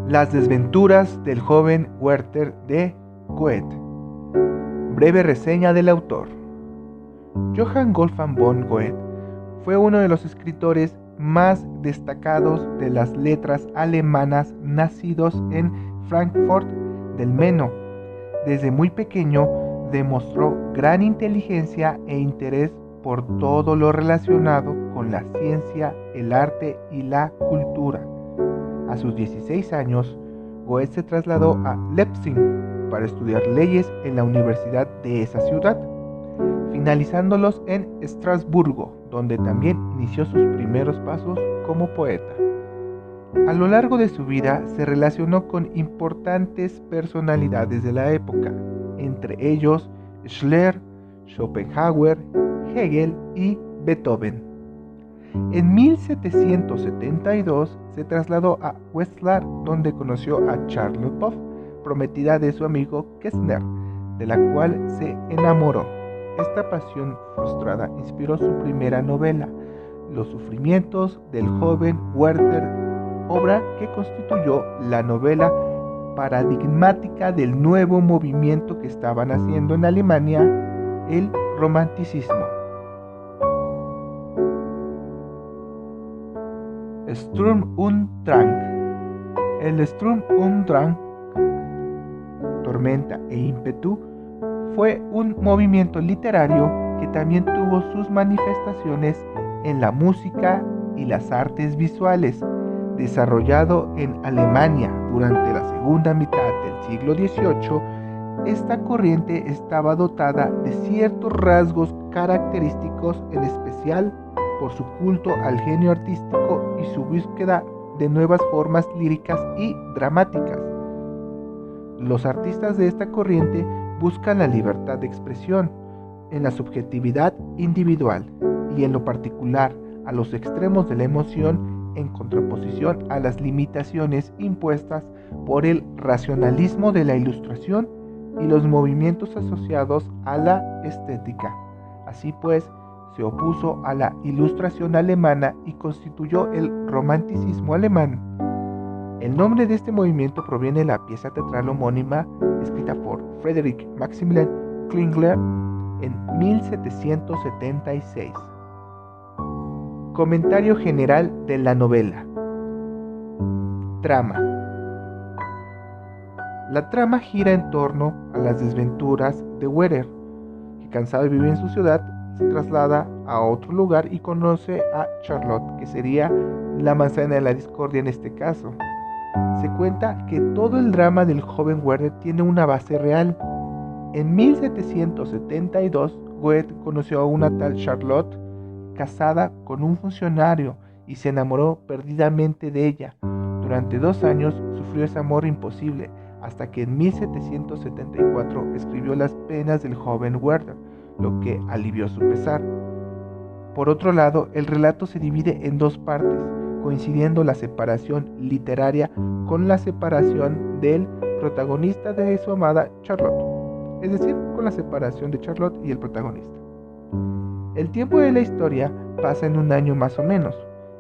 Las desventuras del joven Werther de Goethe. Breve reseña del autor. Johann Wolfgang von Goethe fue uno de los escritores más destacados de las letras alemanas nacidos en Frankfurt del Meno. Desde muy pequeño demostró gran inteligencia e interés por todo lo relacionado con la ciencia, el arte y la cultura. A sus 16 años, Goethe se trasladó a Leipzig para estudiar leyes en la universidad de esa ciudad, finalizándolos en Estrasburgo, donde también inició sus primeros pasos como poeta. A lo largo de su vida se relacionó con importantes personalidades de la época, entre ellos Schiller, Schopenhauer, Hegel y Beethoven. En 1772 se trasladó a Wetzlar, donde conoció a Charlotte Poff, prometida de su amigo Kessner, de la cual se enamoró. Esta pasión frustrada inspiró su primera novela, Los sufrimientos del joven Werther, obra que constituyó la novela paradigmática del nuevo movimiento que estaba naciendo en Alemania, el romanticismo. Sturm und Drang. El Sturm und Drang, tormenta e ímpetu, fue un movimiento literario que también tuvo sus manifestaciones en la música y las artes visuales, desarrollado en Alemania durante la segunda mitad del siglo XVIII. Esta corriente estaba dotada de ciertos rasgos característicos, en especial por su culto al genio artístico y su búsqueda de nuevas formas líricas y dramáticas. Los artistas de esta corriente buscan la libertad de expresión en la subjetividad individual y en lo particular a los extremos de la emoción, en contraposición a las limitaciones impuestas por el racionalismo de la Ilustración y los movimientos asociados a la estética. Así pues, se opuso a la Ilustración alemana y constituyó el romanticismo alemán. El nombre de este movimiento proviene de la pieza teatral homónima escrita por Friedrich Maximilian Klingler en 1776. Comentario general de la novela. Trama. La trama gira en torno a las desventuras de Werther, que, cansado de vivir en su ciudad, se traslada a otro lugar y conoce a Charlotte, que sería la manzana de la discordia en este caso. Se cuenta que todo el drama del joven Werther tiene una base real. En 1772, Goethe conoció a una tal Charlotte, casada con un funcionario, y se enamoró perdidamente de ella. Durante 2 años sufrió ese amor imposible, hasta que en 1774 escribió Las penas del joven Werther, lo que alivió su pesar. Por otro lado, el relato se divide en 2 partes, coincidiendo la separación literaria con la separación del protagonista de su amada Charlotte, es decir, con la separación de Charlotte y el protagonista. El tiempo de la historia pasa en 1 año más o menos.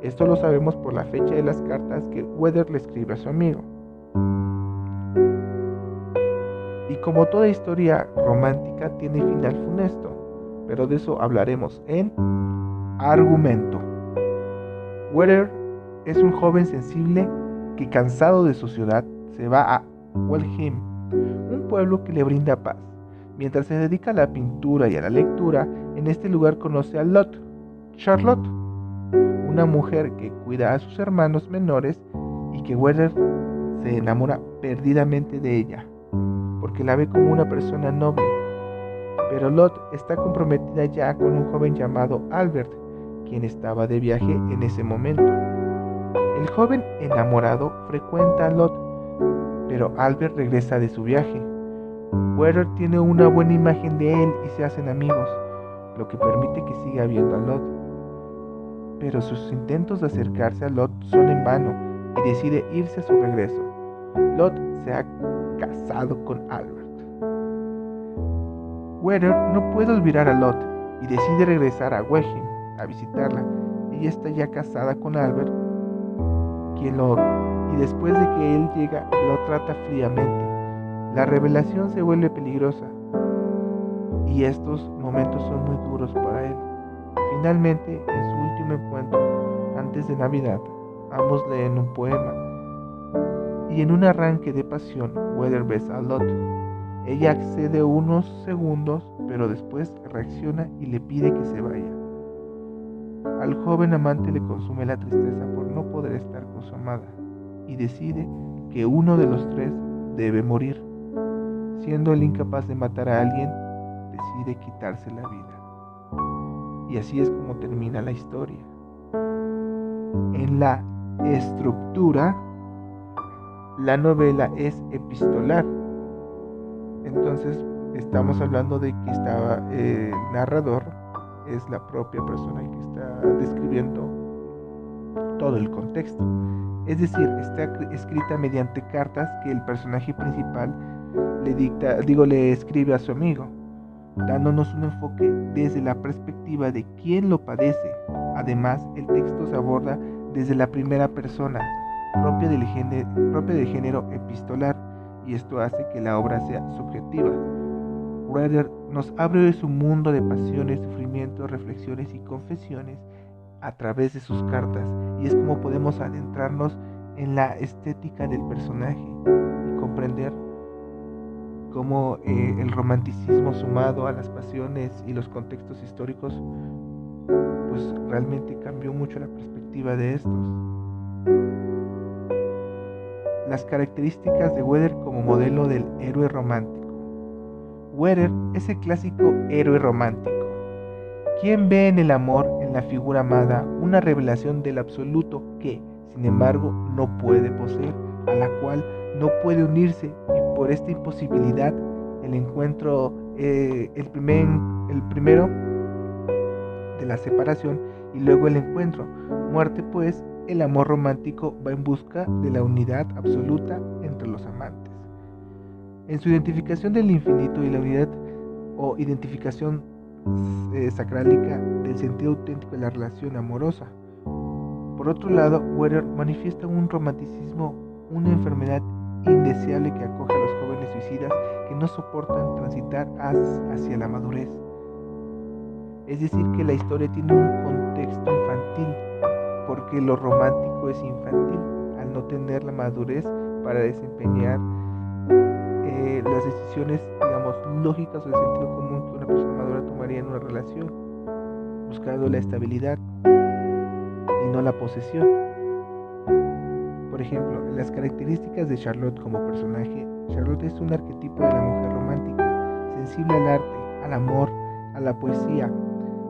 Esto lo sabemos por la fecha de las cartas que Werther le escribe a su amigo. Y como toda historia romántica tiene final funesto, pero de eso hablaremos en argumento. Werther es un joven sensible que, cansado de su ciudad, se va a Welheim, un pueblo que le brinda paz. Mientras se dedica a la pintura y a la lectura, en este lugar conoce a Charlotte, una mujer que cuida a sus hermanos menores y que Werther se enamora perdidamente de ella, porque la ve como una persona noble. Pero Lot está comprometida ya con un joven llamado Albert, quien estaba de viaje en ese momento. El joven enamorado frecuenta a Lot, pero Albert regresa de su viaje. Werther tiene una buena imagen de él y se hacen amigos, lo que permite que siga viendo a Lot. Pero sus intentos de acercarse a Lot son en vano y decide irse a su regreso. Lot se ha casado con Albert. Werther no puede olvidar a Lot y decide regresar a Welheim a visitarla. Ella está ya casada con Albert, y después de que él llega, lo trata fríamente. La revelación se vuelve peligrosa y estos momentos son muy duros para él. Finalmente, en su último encuentro, antes de Navidad, ambos leen un poema y en un arranque de pasión, Weather besa a Lot. Ella accede unos segundos, pero después reacciona y le pide que se vaya. Al joven amante le consume la tristeza por no poder estar con su amada y decide que uno de los tres debe morir. Siendo él incapaz de matar a alguien, decide quitarse la vida. Y así es como termina la historia. En la estructura, la novela es epistolar. Entonces estamos hablando de que el narrador es la propia persona que está describiendo todo el contexto. Es decir, está escrita mediante cartas que el personaje principal le escribe a su amigo, dándonos un enfoque desde la perspectiva de quien lo padece. Además, el texto se aborda desde la primera persona, propia del género epistolar, y esto hace que la obra sea subjetiva. Weather nos abre su mundo de pasiones, sufrimientos, reflexiones y confesiones a través de sus cartas, y es como podemos adentrarnos en la estética del personaje y comprender cómo el romanticismo sumado a las pasiones y los contextos históricos pues realmente cambió mucho la perspectiva de estos. Las características de Weather como modelo del héroe romántico. Weather es el clásico héroe romántico, quien ve en el amor, en la figura amada, una revelación del absoluto que, sin embargo, no puede poseer, a la cual no puede unirse, y por esta imposibilidad, el encuentro, el primero de la separación y luego el encuentro, muerte pues, el amor romántico va en busca de la unidad absoluta entre los amantes. En su identificación del infinito y la unidad o identificación sacrálica del sentido auténtico de la relación amorosa. Por otro lado, Weather manifiesta un romanticismo, una enfermedad indeseable que acoge a los jóvenes suicidas que no soportan transitar hacia la madurez. Es decir, que la historia tiene un contexto infantil, porque lo romántico es infantil, al no tener la madurez para desempeñar las decisiones, digamos, lógicas o de sentido común que una persona madura tomaría en una relación, buscando la estabilidad y no la posesión. Por ejemplo, en las características de Charlotte como personaje, Charlotte es un arquetipo de la mujer romántica, sensible al arte, al amor, a la poesía,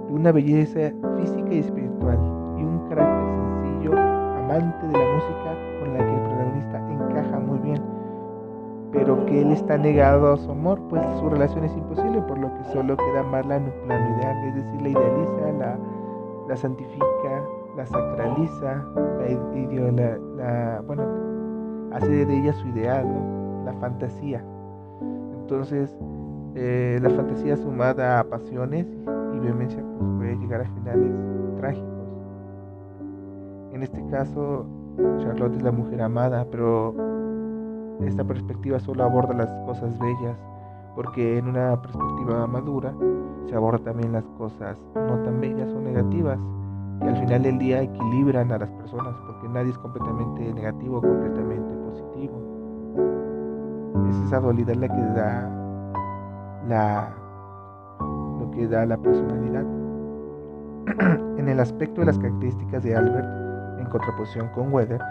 de una belleza física y espiritual, y un carácter sencillo, amante de la música, con la que el protagonista encaja muy bien, pero que él está negado a su amor, pues su relación es imposible, por lo que solo queda amarla en un plano ideal, es decir, la idealiza, la santifica, la sacraliza, hace de ella su ideal, ¿no? La fantasía. Entonces, la fantasía sumada a pasiones y vehemencia pues puede llegar a finales trágicos. En este caso, Charlotte es la mujer amada, pero esta perspectiva solo aborda las cosas bellas, porque en una perspectiva madura se aborda también las cosas no tan bellas o negativas, que al final del día equilibran a las personas, porque nadie es completamente negativo o completamente positivo. Es esa dualidad la que da lo que da la personalidad. En el aspecto de las características de Albert, en contraposición con Weather,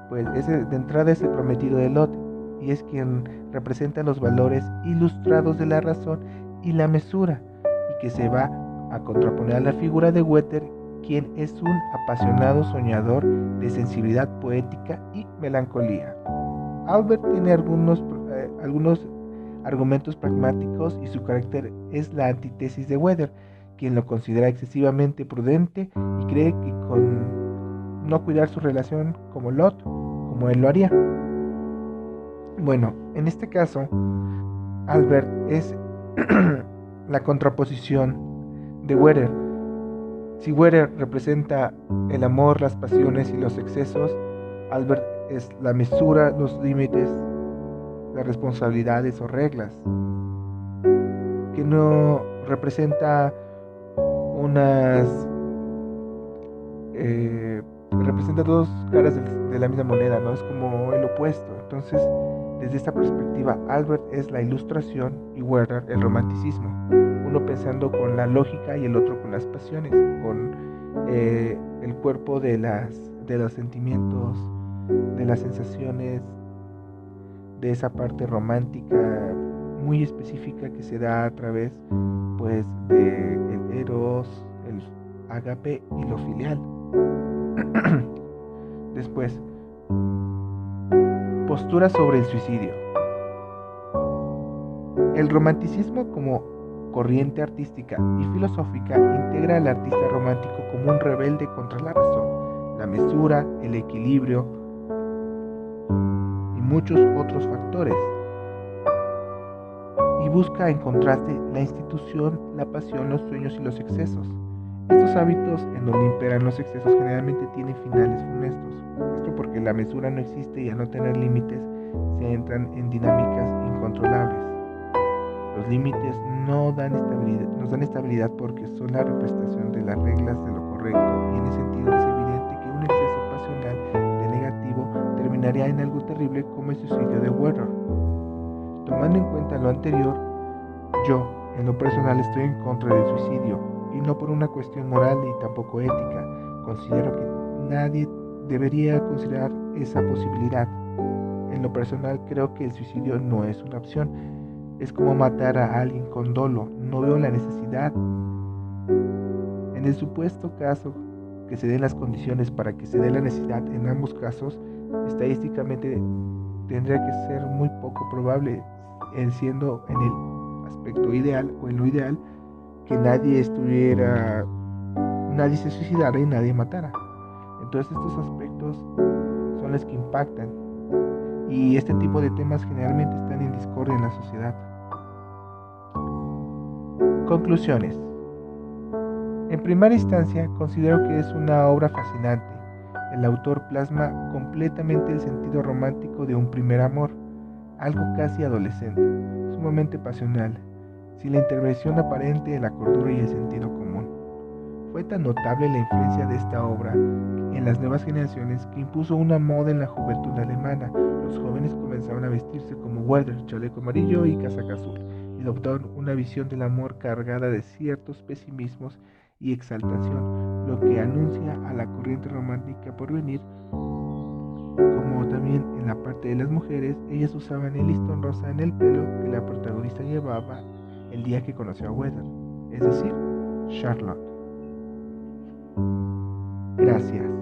pues de entrada es el prometido de Lot, y es quien representa los valores ilustrados de la razón y la mesura, y que se va a contraponer a la figura de Weather, quien es un apasionado soñador de sensibilidad poética y melancolía. Albert tiene algunos argumentos pragmáticos, y su carácter es la antítesis de Weather, quien lo considera excesivamente prudente y cree que con no cuidar su relación como Lot, como él lo haría. Bueno, en este caso, Albert es la contraposición de Weather. Si Weather representa el amor, las pasiones y los excesos, Albert es la mesura, los límites, las responsabilidades o reglas, que no representa unas representa dos caras de la misma moneda, ¿no? Es como el opuesto. Entonces, desde esta perspectiva, Albert es la ilustración y Werner el romanticismo. Uno pensando con la lógica y el otro con las pasiones, con el cuerpo de los sentimientos, de las sensaciones, de esa parte romántica muy específica que se da a través, pues, de el eros, el ágape y lo filial. Después, postura sobre el suicidio. El romanticismo como corriente artística y filosófica integra al artista romántico como un rebelde contra la razón, la mesura, el equilibrio y muchos otros factores, y busca en contraste la institución, la pasión, los sueños y los excesos. Estos hábitos en donde imperan los excesos generalmente tienen finales funestos. Esto porque la mesura no existe y al no tener límites se entran en dinámicas incontrolables. Los límites nos dan estabilidad porque son la representación de las reglas de lo correcto, y en ese sentido es evidente que un exceso pasional de negativo terminaría en algo terrible como el suicidio de Werner. Tomando en cuenta lo anterior, yo, en lo personal, estoy en contra del suicidio, y no por una cuestión moral ni tampoco ética. Considero que nadie debería considerar esa posibilidad. En lo personal, creo que el suicidio no es una opción. Es como matar a alguien con dolo. No veo la necesidad. En el supuesto caso que se den las condiciones para que se dé la necesidad en ambos casos, estadísticamente tendría que ser muy poco probable, siendo en el aspecto ideal o en lo ideal que nadie se suicidara y nadie matara. Entonces estos aspectos son los que impactan, y este tipo de temas generalmente están en discordia en la sociedad. Conclusiones. En primera instancia, considero que es una obra fascinante. El autor plasma completamente el sentido romántico de un primer amor, algo casi adolescente, sumamente pasional, sin la intervención aparente de la cordura y el sentido común. Fue tan notable la influencia de esta obra en las nuevas generaciones que impuso una moda en la juventud alemana. Los jóvenes comenzaron a vestirse como Werther, chaleco amarillo y casaca azul, y adoptaron una visión del amor cargada de ciertos pesimismos y exaltación, lo que anuncia a la corriente romántica por venir. Como también en la parte de las mujeres, ellas usaban el listón rosa en el pelo que la protagonista llevaba el día que conoció a Werther, es decir, Charlotte. Gracias.